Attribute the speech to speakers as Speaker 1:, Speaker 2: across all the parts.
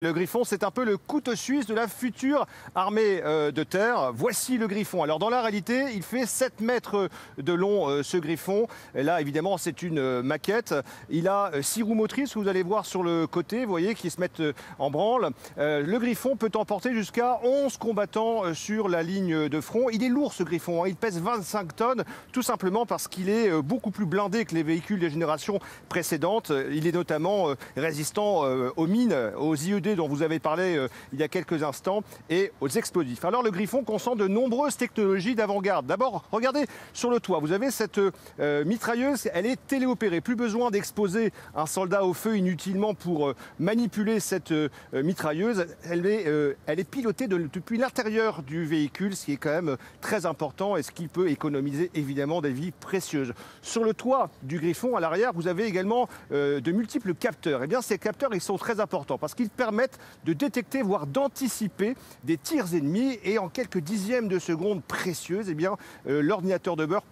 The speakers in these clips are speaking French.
Speaker 1: Le Griffon, c'est un peu le couteau suisse de la future armée de terre. Voici le Griffon. Alors dans la réalité, il fait 7 mètres de long ce Griffon. Et là, évidemment, c'est une maquette. Il a 6 roues motrices, vous allez voir sur le côté, vous voyez, qui se mettent en branle. Le Griffon peut emporter jusqu'à 11 combattants sur la ligne de front. Il est lourd ce Griffon, hein. Il pèse 25 tonnes, tout simplement parce qu'il est beaucoup plus blindé que les véhicules des générations précédentes. Il est notamment résistant aux mines, aux IED dont vous avez parlé il y a quelques instants, et aux explosifs. Alors le Griffon consent de nombreuses technologies d'avant-garde. D'abord, regardez sur le toit, vous avez cette mitrailleuse, elle est téléopérée. Plus besoin d'exposer un soldat au feu inutilement pour manipuler cette mitrailleuse. Elle est pilotée depuis l'intérieur du véhicule, ce qui est quand même très important et ce qui peut économiser évidemment des vies précieuses. Sur le toit du Griffon, à l'arrière, vous avez également de multiples capteurs. Eh bien, ces capteurs, ils sont très importants parce qu'ils permettent de détecter, voire d'anticiper des tirs ennemis, et en quelques dixièmes de seconde précieuses, eh bien, l'ordinateur de bord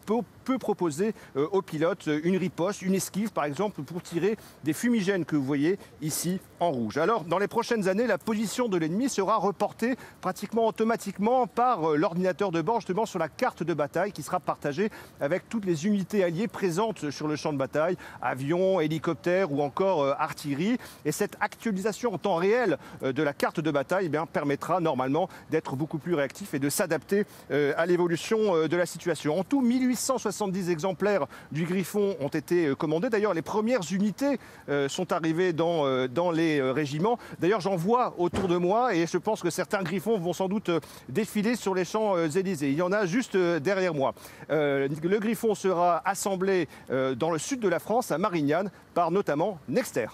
Speaker 1: peut proposer au pilote une riposte, une esquive par exemple, pour tirer des fumigènes que vous voyez ici en rouge. Alors dans les prochaines années, la position de l'ennemi sera reportée pratiquement automatiquement par l'ordinateur de bord, justement sur la carte de bataille qui sera partagée avec toutes les unités alliées présentes sur le champ de bataille, avions, hélicoptères ou encore artillerie. Et cette actualisation en temps réel de la carte de bataille, eh bien, permettra normalement d'être beaucoup plus réactif et de s'adapter à l'évolution de la situation. En tout, 1870 exemplaires du Griffon ont été commandés. D'ailleurs, les premières unités sont arrivées dans les régiments. D'ailleurs, j'en vois autour de moi et je pense que certains Griffons vont sans doute défiler sur les Champs-Élysées. Il y en a juste derrière moi. Le Griffon sera assemblé dans le sud de la France, à Marignane, par notamment Nexter.